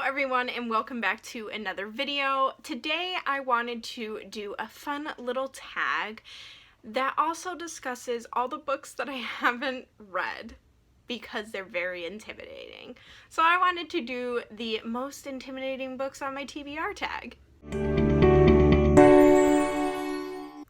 everyone, and welcome back to another video. Today I wanted to do a fun little tag that also discusses all the books that I haven't read because they're very intimidating. So I wanted to do the most intimidating books on my TBR tag.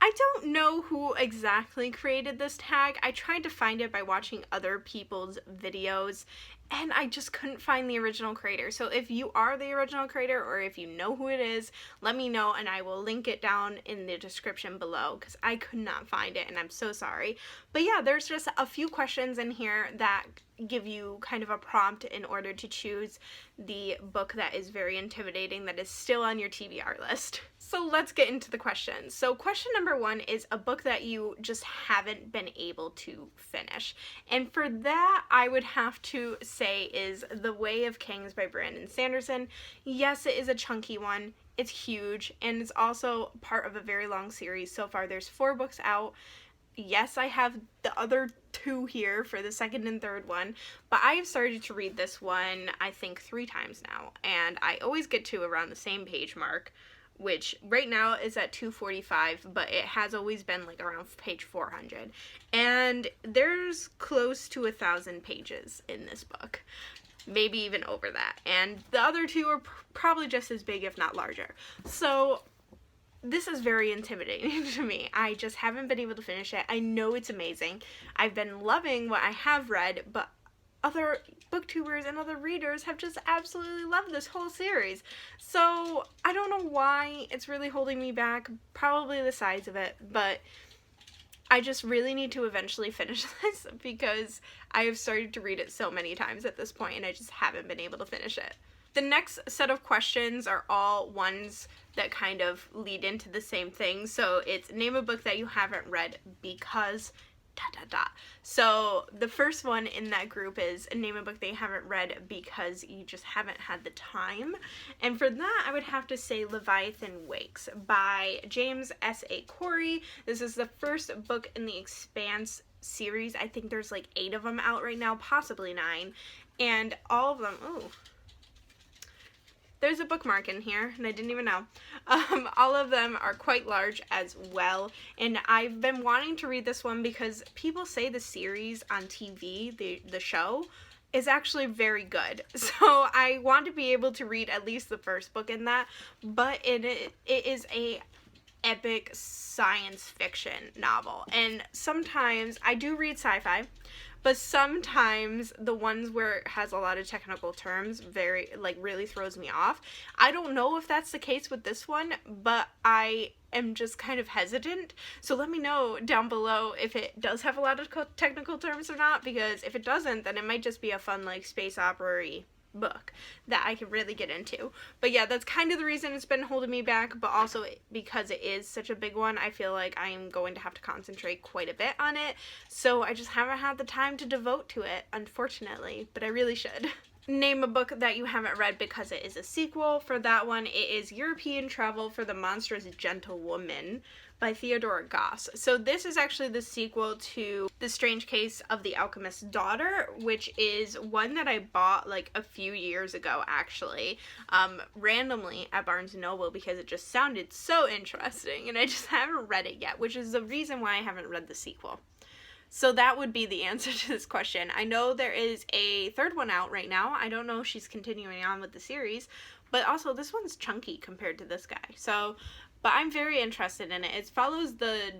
I don't know who exactly created this tag. I tried to find it by watching other people's videos, and I just couldn't find the original creator. So if you are the original creator, or if you know who it is, let me know and I will link it down in the description below, because I could not find it and I'm so sorry. But yeah, there's just a few questions in here that give you kind of a prompt in order to choose the book that is very intimidating that is still on your TBR list. So let's get into the questions. So question number 1 is a book that you just haven't been able to finish. And for that, I would have to say is The Way of Kings by Brandon Sanderson. Yes, it is a chunky one. It's huge, and it's also part of a very long series. So far, there's 4 books out. Yes, I have the other 2 here for the second and third one, but I have started to read this one, I think, 3 times now, and I always get to around the same page mark, which right now is at 245, but it has always been like around page 400, and there's close to 1,000 pages in this book, maybe even over that, and the other 2 are probably just as big, if not larger. So this is very intimidating to me. I just haven't been able to finish it. I know it's amazing. I've been loving what I have read, but other booktubers and other readers have just absolutely loved this whole series. So I don't know why it's really holding me back. Probably the size of it, but I just really need to eventually finish this because I have started to read it so many times at this point and I just haven't been able to finish it. The next set of questions are all ones that kind of lead into the same thing. So it's name a book that you haven't read because ... So the first one in that group is name a book that you haven't read because you just haven't had the time. And for that, I would have to say Leviathan Wakes by James S.A. Corey. This is the first book in the Expanse series. I think there's like 8 of them out right now, possibly 9. And all of them, there's a bookmark in here, and I didn't even know. All of them are quite large as well, and I've been wanting to read this one because people say the series on TV, the show, is actually very good. So I want to be able to read at least the first book in that, but it is a epic science fiction novel, and sometimes I do read sci-fi, but sometimes the ones where it has a lot of technical terms really throws me off. I don't know if that's the case with this one, but I am just kind of hesitant. So let me know down below if it does have a lot of technical terms or not, because if it doesn't, then it might just be a fun like space opera-y book that I can really get into. But yeah, that's kind of the reason it's been holding me back, but also because it is such a big one, I feel like I am going to have to concentrate quite a bit on it, so I just haven't had the time to devote to it, unfortunately, but I really should. Name a book that you haven't read because it is a sequel. For that one, it is European Travel for the Monstrous Gentlewoman by Theodora Goss. So this is actually the sequel to The Strange Case of the Alchemist's Daughter, which is one that I bought like a few years ago, actually, randomly at Barnes & Noble because it just sounded so interesting, and I just haven't read it yet, which is the reason why I haven't read the sequel. So that would be the answer to this question. I know there is a third one out right now. I don't know if she's continuing on with the series, but also this one's chunky compared to this guy. So, but I'm very interested in it. It follows the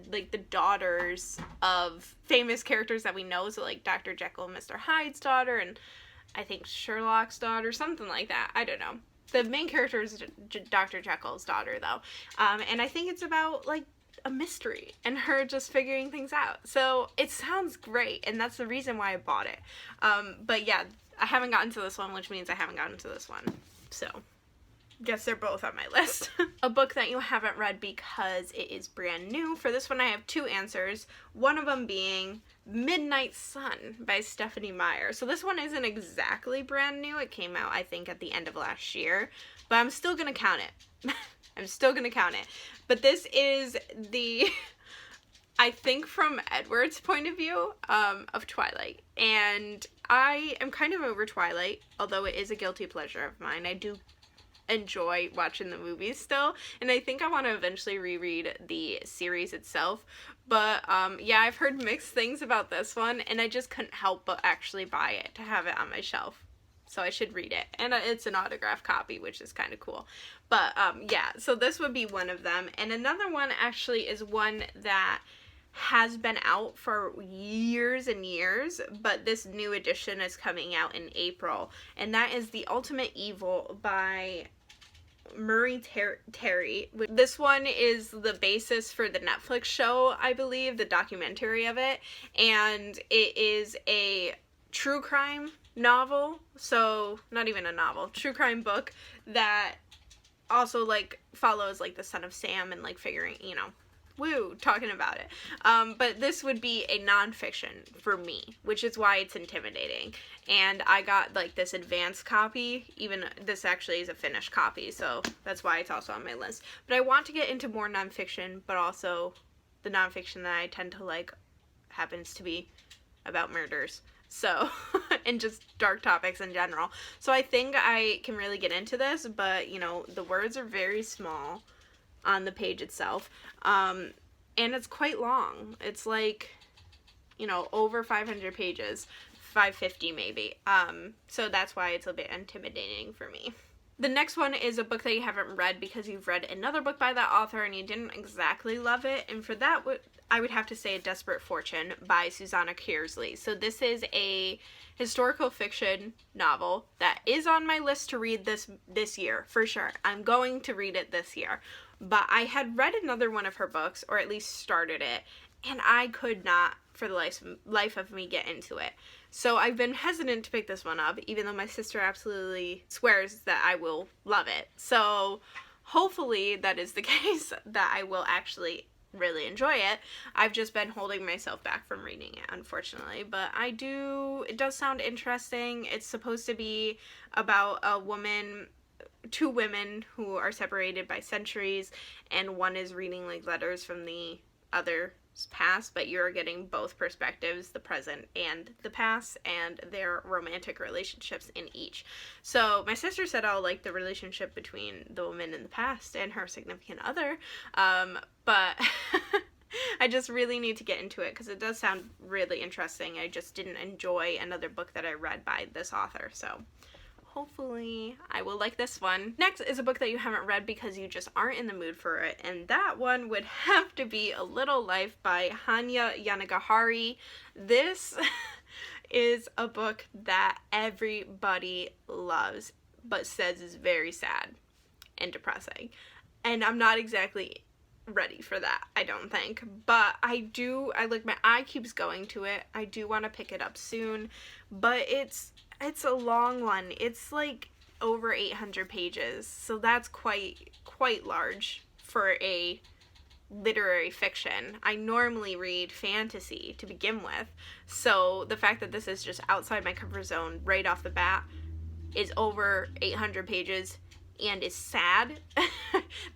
daughters of famous characters that we know, so like Dr. Jekyll and Mr. Hyde's daughter, and I think Sherlock's daughter, something like that. I don't know. The main character is Dr. Jekyll's daughter, though, and I think it's about like a mystery and her just figuring things out. So it sounds great, and that's the reason why I bought it. But yeah, I haven't gotten to this one, which means I haven't gotten to this one. So guess they're both on my list. A book that you haven't read because it is brand new. For this one, I have 2 answers. One of them being Midnight Sun by Stephenie Meyer. So this one isn't exactly brand new. It came out, I think, at the end of last year, but I'm still gonna count it. I'm still gonna count it. But this is the, I think from Edward's point of view, of Twilight. And I am kind of over Twilight, although it is a guilty pleasure of mine. I do enjoy watching the movies still, and I think I want to eventually reread the series itself. But yeah, I've heard mixed things about this one, and I just couldn't help but actually buy it to have it on my shelf. So I should read it. And it's an autographed copy, which is kind of cool. But yeah, so this would be one of them. And another one actually is one that has been out for years and years, but this new edition is coming out in April. And that is The Ultimate Evil by Maury Terry. This one is the basis for the Netflix show, I believe, the documentary of it. And it is a true crime novel, so not even a novel, true crime book that also like follows like the son of Sam and like figuring, you know, talking about it. But this would be a nonfiction for me, which is why it's intimidating. And I got like this advanced copy, even this actually is a finished copy, so that's why it's also on my list. But I want to get into more nonfiction, but also the nonfiction that I tend to like happens to be about murders. So, and just dark topics in general. So I think I can really get into this, but, you know, the words are very small on the page itself. And it's quite long. It's like, you know, over 500 pages, 550 maybe. So that's why it's a bit intimidating for me. The next one is a book that you haven't read because you've read another book by that author and you didn't exactly love it. And for that, I would have to say A Desperate Fortune by Susanna Kearsley. So this is a historical fiction novel that is on my list to read this year, for sure. I'm going to read it this year. But I had read another one of her books, or at least started it, and I could not, for the life of me, get into it. So I've been hesitant to pick this one up, even though my sister absolutely swears that I will love it. So hopefully that is the case, that I will actually really enjoy it. I've just been holding myself back from reading it, unfortunately. But it does sound interesting. It's supposed to be about two women who are separated by centuries, and one is reading like letters from the other's past, but you're getting both perspectives, the present and the past, and their romantic relationships in each. So my sister said I'll like the relationship between the woman in the past and her significant other, but I just really need to get into it because it does sound really interesting. I just didn't enjoy another book that I read by this author, so hopefully I will like this one. Next is a book that you haven't read because you just aren't in the mood for it, and that one would have to be A Little Life by Hanya Yanagahari. This is a book that everybody loves, but says is very sad and depressing. And I'm not exactly ready for that, I don't think. But my eye keeps going to it. I do want to pick it up soon, but it's a long one. It's like over 800 pages, so that's quite large for a literary fiction. I normally read fantasy to begin with, so the fact that this is just outside my comfort zone right off the bat, is over 800 pages, and is sad,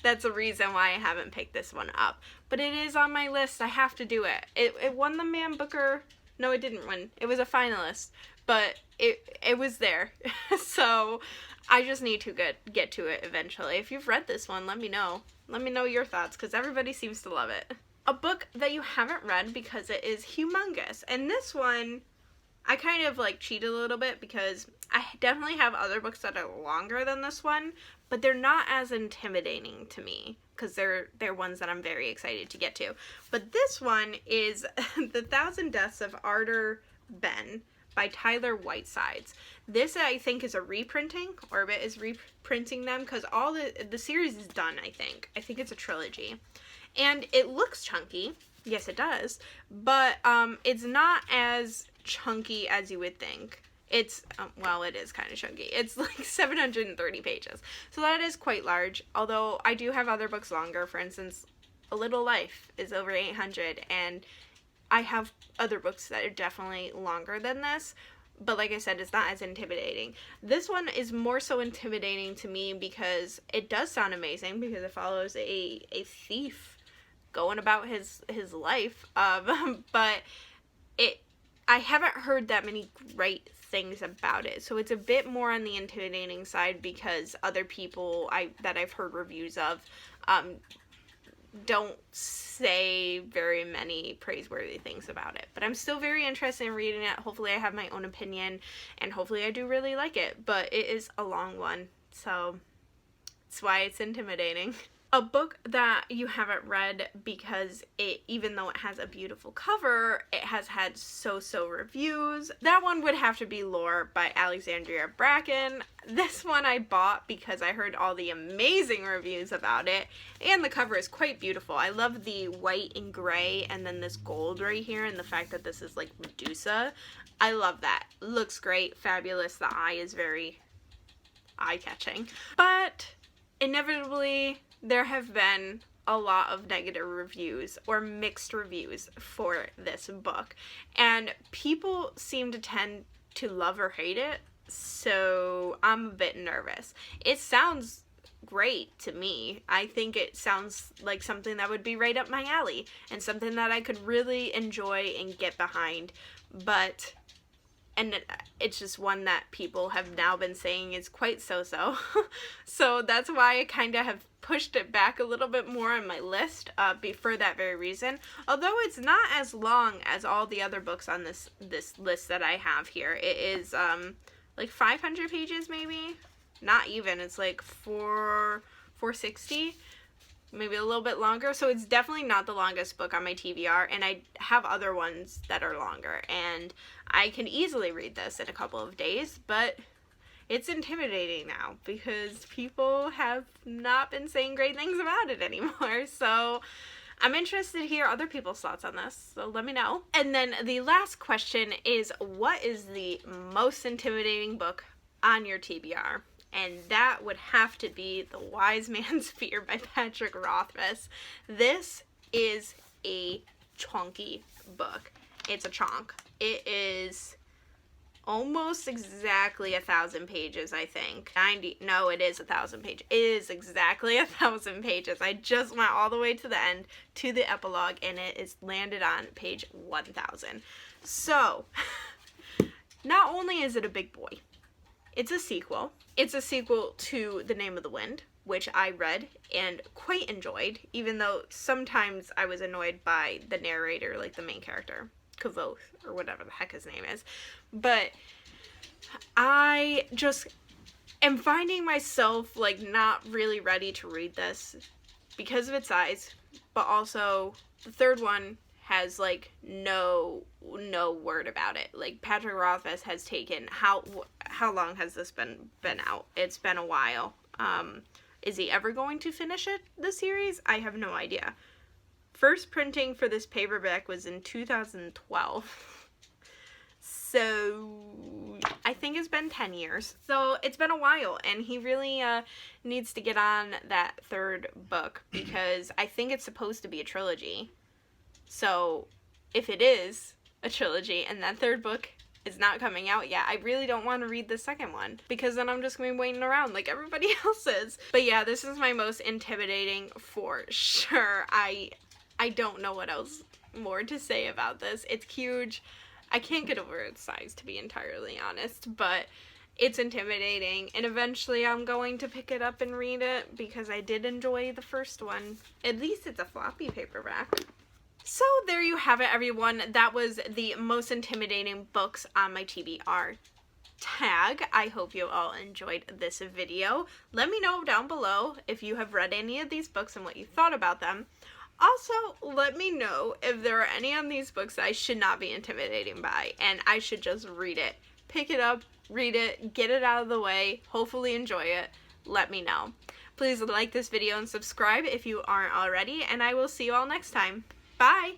that's a reason why I haven't picked this one up. But it is on my list. I have to do it. It won the Man Booker. No, it didn't win. It was a finalist, but it was there. So I just need to get to it eventually. If you've read this one, let me know. Let me know your thoughts, because everybody seems to love it. A book that you haven't read because it is humongous. And this one, I kind of like cheat a little bit because I definitely have other books that are longer than this one, but they're not as intimidating to me because they're ones that I'm very excited to get to. But this one is The Thousand Deaths of Ardor, Benn by Tyler Whitesides. This, I think, is a reprinting. Orbit is reprinting them because all the series is done, I think. I think it's a trilogy. And it looks chunky. Yes, it does. But it's not as chunky as you would think. It's, well, it is kind of chunky. It's like 730 pages. So that is quite large. Although I do have other books longer. For instance, A Little Life is over 800. And I have other books that are definitely longer than this. But like I said, it's not as intimidating. This one is more so intimidating to me because it does sound amazing. Because it follows a thief going about his life. But I haven't heard that many great things about it. So it's a bit more on the intimidating side because other people that I've heard reviews of don't say very many praiseworthy things about it. But I'm still very interested in reading it. Hopefully I have my own opinion, and hopefully I do really like it. But it is a long one, so that's why it's intimidating. A book that you haven't read because even though it has a beautiful cover, it has had so-so reviews. That one would have to be Lore by Alexandria Bracken. This one I bought because I heard all the amazing reviews about it, and the cover is quite beautiful. I love the white and gray and then this gold right here, and the fact that this is like Medusa. I love that. Looks great, fabulous. The eye is very eye-catching. But inevitably, there have been a lot of negative reviews or mixed reviews for this book, and people seem to tend to love or hate it, so I'm a bit nervous. It sounds great to me. I think it sounds like something that would be right up my alley and something that I could really enjoy and get behind, but it's just one that people have now been saying is quite so-so. So that's why I kind of have pushed it back a little bit more on my list for that very reason. Although it's not as long as all the other books on this list that I have here. It is like 500 pages maybe? Not even. It's like 460. Maybe a little bit longer, so it's definitely not the longest book on my TBR, and I have other ones that are longer, and I can easily read this in a couple of days, but it's intimidating now because people have not been saying great things about it anymore, so I'm interested to hear other people's thoughts on this, so let me know. And then the last question is, what is the most intimidating book on your TBR? And that would have to be The Wise Man's Fear by Patrick Rothfuss. This is a chunky book. It's a chunk. It is almost exactly 1,000 pages, I think. No, it is 1,000 pages. It is exactly 1,000 pages. I just went all the way to the end, to the epilogue, and it is landed on page 1,000. So, not only is it a big boy, it's a sequel. It's a sequel to The Name of the Wind, which I read and quite enjoyed, even though sometimes I was annoyed by the narrator, like the main character, Kavoth, or whatever the heck his name is. But I just am finding myself, like, not really ready to read this because of its size, but also the third one has, like, no word about it. Like, Patrick Rothfuss has taken, how long has this been out? It's been a while. Is he ever going to finish the series? I have no idea. First printing for this paperback was in 2012. So, I think it's been 10 years. So, it's been a while, and he really needs to get on that third book, because I think it's supposed to be a trilogy. So, if it is a trilogy and that third book is not coming out yet, I really don't want to read the second one, because then I'm just going to be waiting around like everybody else is. But yeah, this is my most intimidating for sure. I don't know what else more to say about this. It's huge. I can't get over its size, to be entirely honest, but it's intimidating, and eventually I'm going to pick it up and read it because I did enjoy the first one. At least it's a floppy paperback. So there you have it, everyone. That was the most intimidating books on my TBR tag. I hope you all enjoyed this video. Let me know down below if you have read any of these books and what you thought about them. Also, let me know if there are any of these books that I should not be intimidating by and I should just read it. Pick it up, read it, get it out of the way, hopefully enjoy it. Let me know. Please like this video and subscribe if you aren't already, and I will see you all next time. Bye!